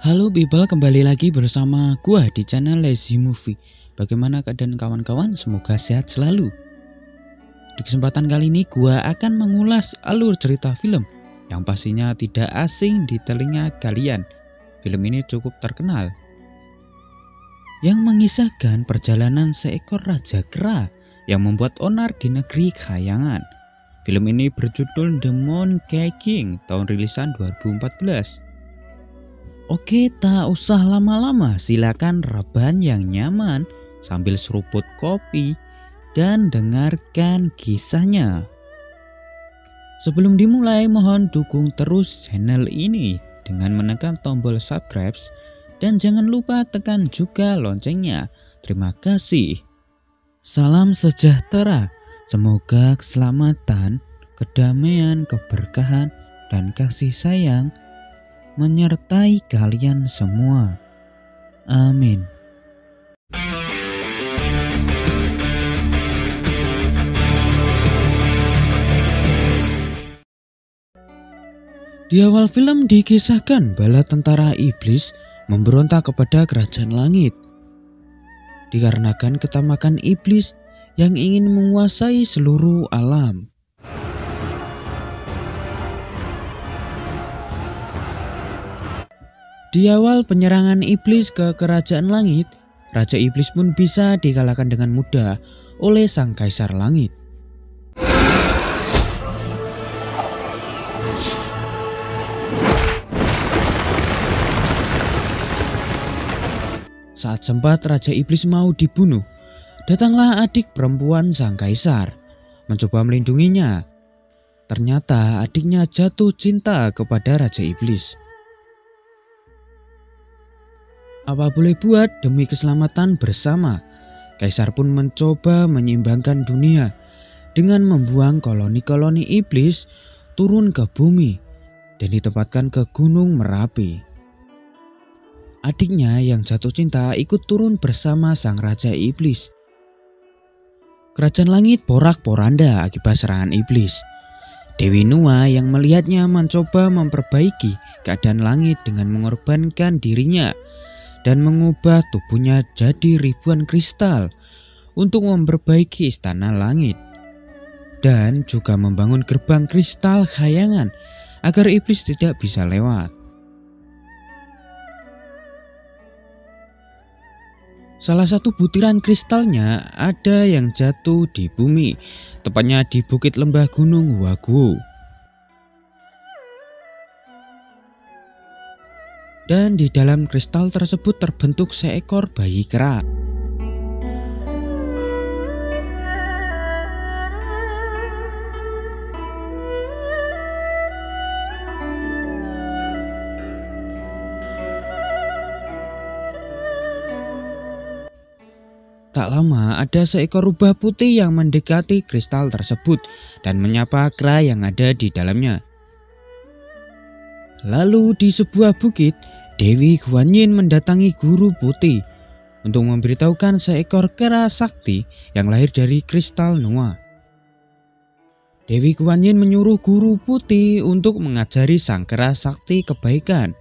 Halo people, kembali lagi bersama gua di channel Lazy Movie. Bagaimana keadaan kawan-kawan? Semoga sehat selalu. Di kesempatan kali ini gua akan mengulas alur cerita film yang pastinya tidak asing di telinga kalian. Film ini cukup terkenal, yang mengisahkan perjalanan seekor raja kera yang membuat onar di negeri khayangan. Film ini berjudul The Monkey King, tahun rilisan 2014. Oke, tak usah lama-lama, silakan rebahan yang nyaman sambil seruput kopi dan dengarkan kisahnya. Sebelum dimulai, mohon dukung terus channel ini dengan menekan tombol subscribe dan jangan lupa tekan juga loncengnya. Terima kasih. Salam sejahtera, semoga keselamatan, kedamaian, keberkahan, dan kasih sayang menyertai kalian semua. Amin. Di awal film dikisahkan bala tentara iblis memberontak kepada kerajaan langit dikarenakan ketamakan iblis yang ingin menguasai seluruh alam. Di awal penyerangan iblis ke kerajaan langit, Raja Iblis pun bisa dikalahkan dengan mudah oleh sang kaisar langit. Saat sempat Raja Iblis mau dibunuh, datanglah adik perempuan sang kaisar, mencoba melindunginya. Ternyata adiknya jatuh cinta kepada Raja Iblis. Apa boleh buat, demi keselamatan bersama, kaisar pun mencoba menyeimbangkan dunia dengan membuang koloni-koloni iblis turun ke bumi dan ditempatkan ke Gunung Merapi. Adiknya yang jatuh cinta ikut turun bersama sang Raja Iblis. Kerajaan langit porak-poranda akibat serangan iblis. Dewi Nuwa yang melihatnya mencoba memperbaiki keadaan langit dengan mengorbankan dirinya dan mengubah tubuhnya jadi ribuan kristal untuk memperbaiki istana langit, dan juga membangun gerbang kristal khayangan agar iblis tidak bisa lewat. Salah satu butiran kristalnya ada yang jatuh di bumi, tepatnya di bukit lembah Gunung Wagu. Dan di dalam kristal tersebut terbentuk seekor bayi kera. Tak lama ada seekor rubah putih yang mendekati kristal tersebut dan menyapa kera yang ada di dalamnya. Lalu di sebuah bukit, Dewi Guan Yin mendatangi guru putih untuk memberitahukan seekor kera sakti yang lahir dari kristal Nuwa. Dewi Guan Yin menyuruh guru putih untuk mengajari sang kera sakti kebaikan,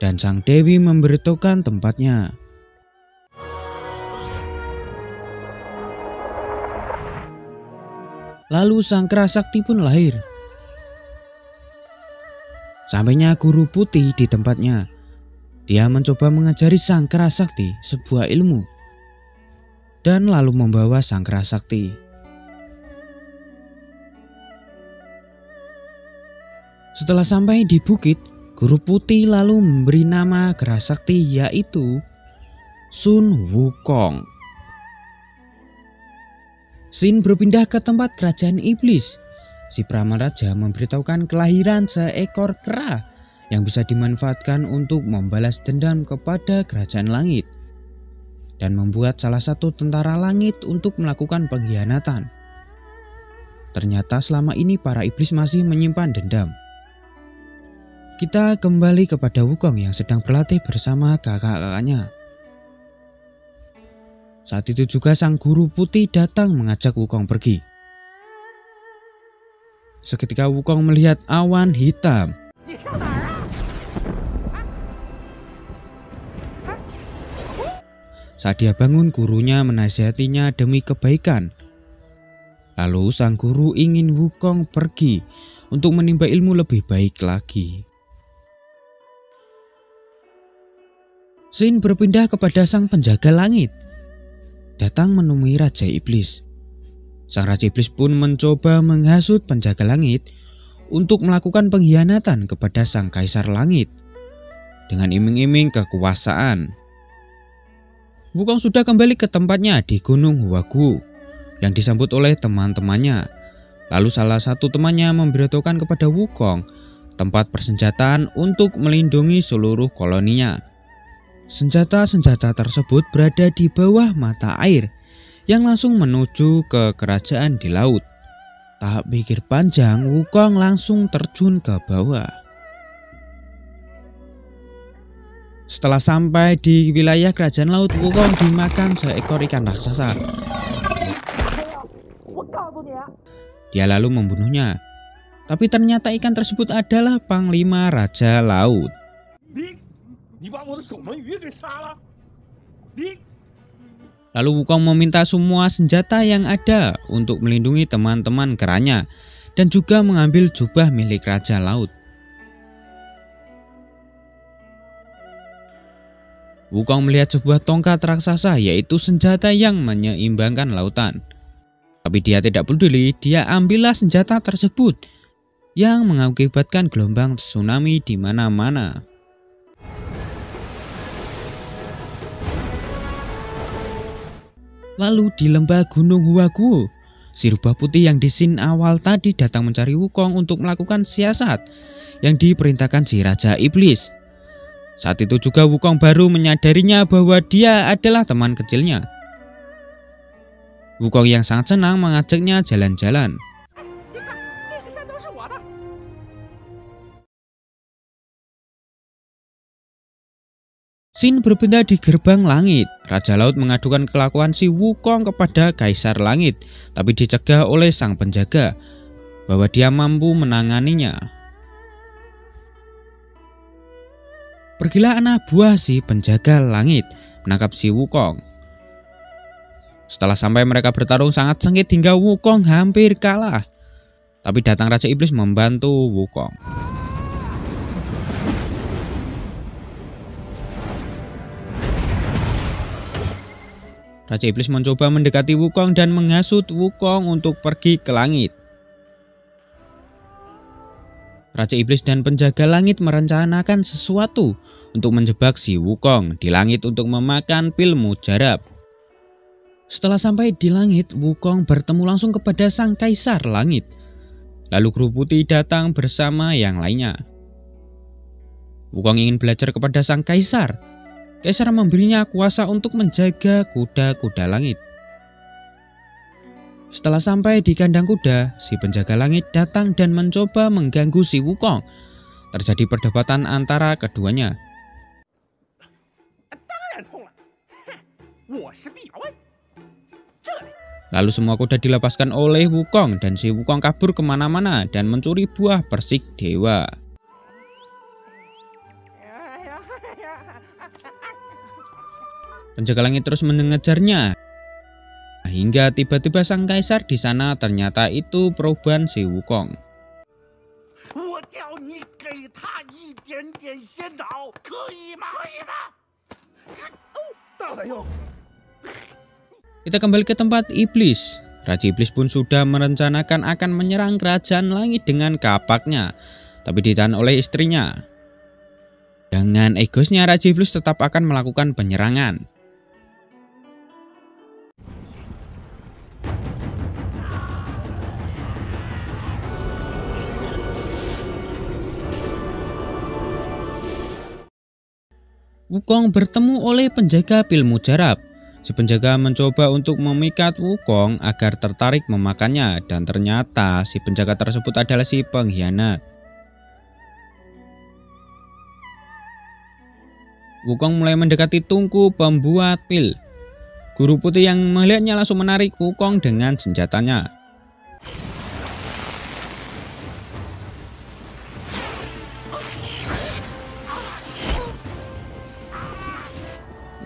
dan sang Dewi memberitahukan tempatnya. Lalu sang kera sakti pun lahir. Sampainya guru putih di tempatnya, dia mencoba mengajari sang kera sakti sebuah ilmu dan lalu membawa sang kera sakti. Setelah sampai di bukit, guru putih lalu memberi nama kera sakti yaitu Sun Wukong. Sin berpindah ke tempat kerajaan iblis. Si Pramaraja memberitahukan kelahiran seekor kera yang bisa dimanfaatkan untuk membalas dendam kepada kerajaan langit dan membuat salah satu tentara langit untuk melakukan pengkhianatan. Ternyata selama ini para iblis masih menyimpan dendam. Kita kembali kepada Wukong yang sedang berlatih bersama kakak-kakaknya. Saat itu juga sang guru putih datang mengajak Wukong pergi. Seketika Wukong melihat awan hitam Saat dia bangun, gurunya menasihatinya demi kebaikan. Lalu sang guru ingin Wukong pergi untuk menimba ilmu lebih baik lagi. Scene berpindah kepada sang penjaga langit. Datang menemui Raja Iblis. Sang Raja Iblis pun mencoba menghasut penjaga langit untuk melakukan pengkhianatan kepada sang Kaisar Langit dengan iming-iming kekuasaan. Wukong sudah kembali ke tempatnya di Gunung Huagu yang disambut oleh teman-temannya. Lalu salah satu temannya memberitahukan kepada Wukong tempat persenjataan untuk melindungi seluruh koloninya. Senjata-senjata tersebut berada di bawah mata air yang langsung menuju ke kerajaan di laut. Tak pikir panjang, Wukong langsung terjun ke bawah. Setelah sampai di wilayah kerajaan laut, Wukong dimakan seekor ikan raksasa. Dia lalu membunuhnya. Tapi ternyata ikan tersebut adalah Panglima Raja Laut. Lalu Wukong meminta semua senjata yang ada untuk melindungi teman-teman keranya dan juga mengambil jubah milik Raja Laut. Wukong melihat sebuah tongkat raksasa, yaitu senjata yang menyeimbangkan lautan. Tapi dia tidak peduli, dia ambillah senjata tersebut yang mengakibatkan gelombang tsunami di mana-mana. Lalu di lembah Gunung Huagu, si rubah putih yang di scene awal tadi datang mencari Wukong untuk melakukan siasat yang diperintahkan si Raja Iblis. Saat itu juga Wukong baru menyadarinya bahwa dia adalah teman kecilnya. Wukong yang sangat senang mengajaknya jalan-jalan. Scene berpindah di gerbang langit. Raja Laut mengadukan kelakuan si Wukong kepada Kaisar Langit, tapi dicegah oleh sang penjaga bahwa dia mampu menanganinya. Pergilah anak buah si penjaga langit menangkap si Wukong. Setelah sampai mereka bertarung sangat sengit hingga Wukong hampir kalah. Tapi datang Raja Iblis membantu Wukong. Raja Iblis mencoba mendekati Wukong dan menghasut Wukong untuk pergi ke langit. Raja Iblis dan penjaga langit merencanakan sesuatu untuk menjebak si Wukong di langit untuk memakan pil mujarab. Setelah sampai di langit, Wukong bertemu langsung kepada sang Kaisar Langit. Lalu kru putih datang bersama yang lainnya. Wukong ingin belajar kepada sang Kaisar. Kaisar memberinya kuasa untuk menjaga kuda-kuda langit. Setelah sampai di kandang kuda, si penjaga langit datang dan mencoba mengganggu si Wukong. Terjadi perdebatan antara keduanya. Lalu semua kuda dilepaskan oleh Wukong dan si Wukong kabur kemana-mana dan mencuri buah persik dewa. Penjaga langit terus mengejarnya. Hingga tiba-tiba sang Kaisar di sana ternyata itu perubahan si Wukong. Kita kembali ke tempat iblis. Raja Iblis pun sudah merencanakan akan menyerang kerajaan langit dengan kapaknya, tapi ditahan oleh istrinya. Dengan egosnya, Raja Iblis tetap akan melakukan penyerangan. Wukong bertemu oleh penjaga pil mujarab. Si penjaga mencoba untuk memikat Wukong agar tertarik memakannya, dan ternyata si penjaga tersebut adalah si pengkhianat. Wukong mulai mendekati tungku pembuat pil. Guru putih yang melihatnya langsung menarik Wukong dengan senjatanya.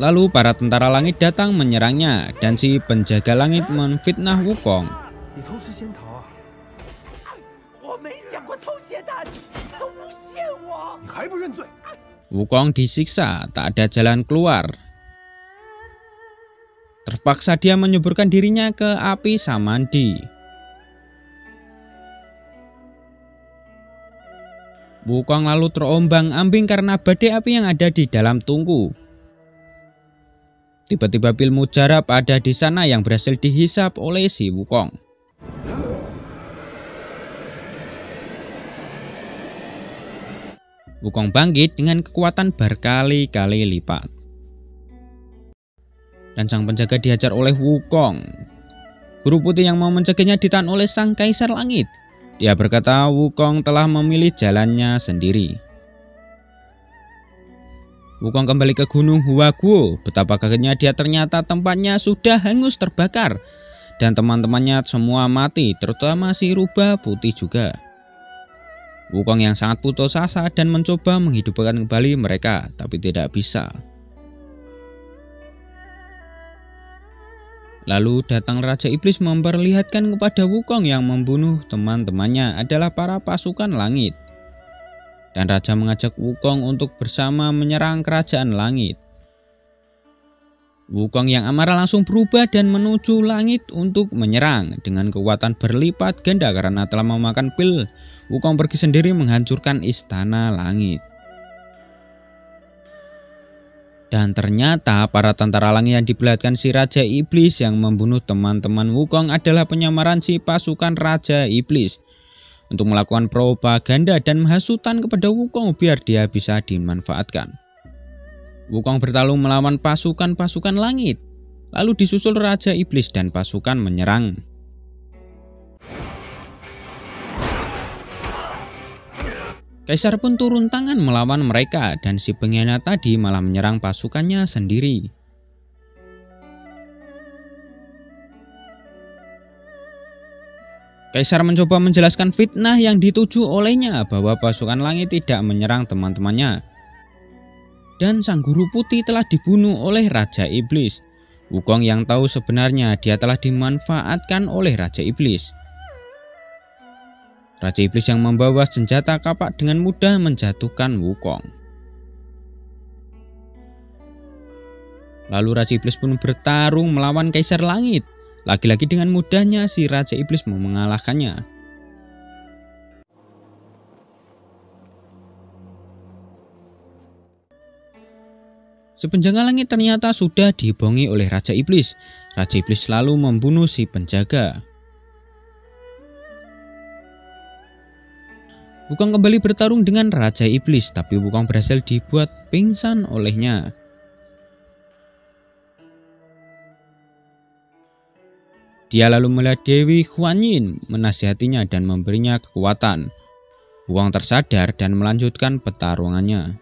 Lalu para tentara langit datang menyerangnya dan si penjaga langit memfitnah Wukong. Wukong disiksa, tak ada jalan keluar. Terpaksa dia menyuburkan dirinya ke api Samandi. Wukong lalu terombang-ambing karena badai api yang ada di dalam tungku. Tiba-tiba pil mujarab ada di sana yang berhasil dihisap oleh si Wukong. Wukong bangkit dengan kekuatan berkali-kali lipat. Dan sang penjaga dihajar oleh Wukong. Guru putih yang mau mencegahnya ditahan oleh sang kaisar langit. Dia berkata Wukong telah memilih jalannya sendiri. Wukong kembali ke gunung Huaguo. Betapa kagetnya dia, ternyata tempatnya sudah hangus terbakar. Dan teman-temannya semua mati, terutama si rubah putih juga. Wukong yang sangat putus asa dan mencoba menghidupkan kembali mereka, tapi tidak bisa. Lalu datang Raja Iblis memperlihatkan kepada Wukong yang membunuh teman-temannya adalah para pasukan langit. Dan Raja mengajak Wukong untuk bersama menyerang kerajaan langit. Wukong yang amarah langsung berubah dan menuju langit untuk menyerang. Dengan kekuatan berlipat ganda karena telah memakan pil, Wukong pergi sendiri menghancurkan istana langit. Dan ternyata para tentara langit yang diperlihatkan si Raja Iblis yang membunuh teman-teman Wukong adalah penyamaran si pasukan Raja Iblis untuk melakukan propaganda dan menghasutan kepada Wukong biar dia bisa dimanfaatkan. Wukong bertarung melawan pasukan-pasukan langit, lalu disusul Raja Iblis dan pasukan menyerang. Kaisar pun turun tangan melawan mereka dan si pengkhianat tadi malah menyerang pasukannya sendiri. Kaisar mencoba menjelaskan fitnah yang dituju olehnya bahwa pasukan langit tidak menyerang teman-temannya. Dan sang guru putih telah dibunuh oleh Raja Iblis. Wukong yang tahu sebenarnya dia telah dimanfaatkan oleh Raja Iblis. Raja Iblis yang membawa senjata kapak dengan mudah menjatuhkan Wukong. Lalu Raja Iblis pun bertarung melawan Kaisar Langit. Lagi-lagi dengan mudahnya si Raja Iblis mengalahkannya. Si penjaga langit ternyata sudah dibohongi oleh Raja Iblis. Raja Iblis lalu membunuh si penjaga. Wukong kembali bertarung dengan Raja Iblis, tapi Wukong berhasil dibuat pingsan olehnya. Dia lalu melihat Dewi Huanyin menasihatinya dan memberinya kekuatan. Wukong tersadar dan melanjutkan pertarungannya.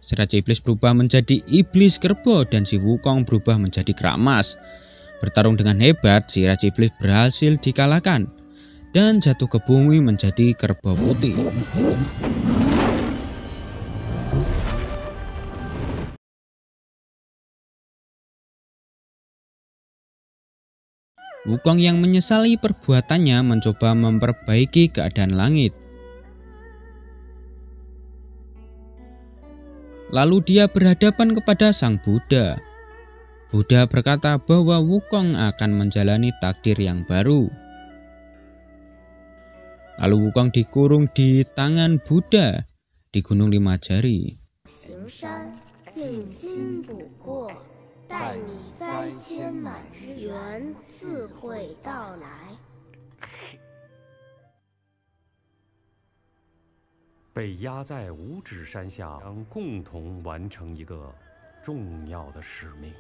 Si Raja Iblis berubah menjadi iblis kerbau dan si Wukong berubah menjadi keramas. Bertarung dengan hebat, si Raja Iblis berhasil dikalahkan dan jatuh ke bumi menjadi kerbau putih. Wukong yang menyesali perbuatannya mencoba memperbaiki keadaan langit. Lalu dia berhadapan kepada sang Buddha. Buddha berkata bahwa Wukong akan menjalani takdir yang baru. Lalu Wukong dikurung di tangan Buddha di Gunung Lima Jari.被压在五指山下，共同完成一个重要的使命。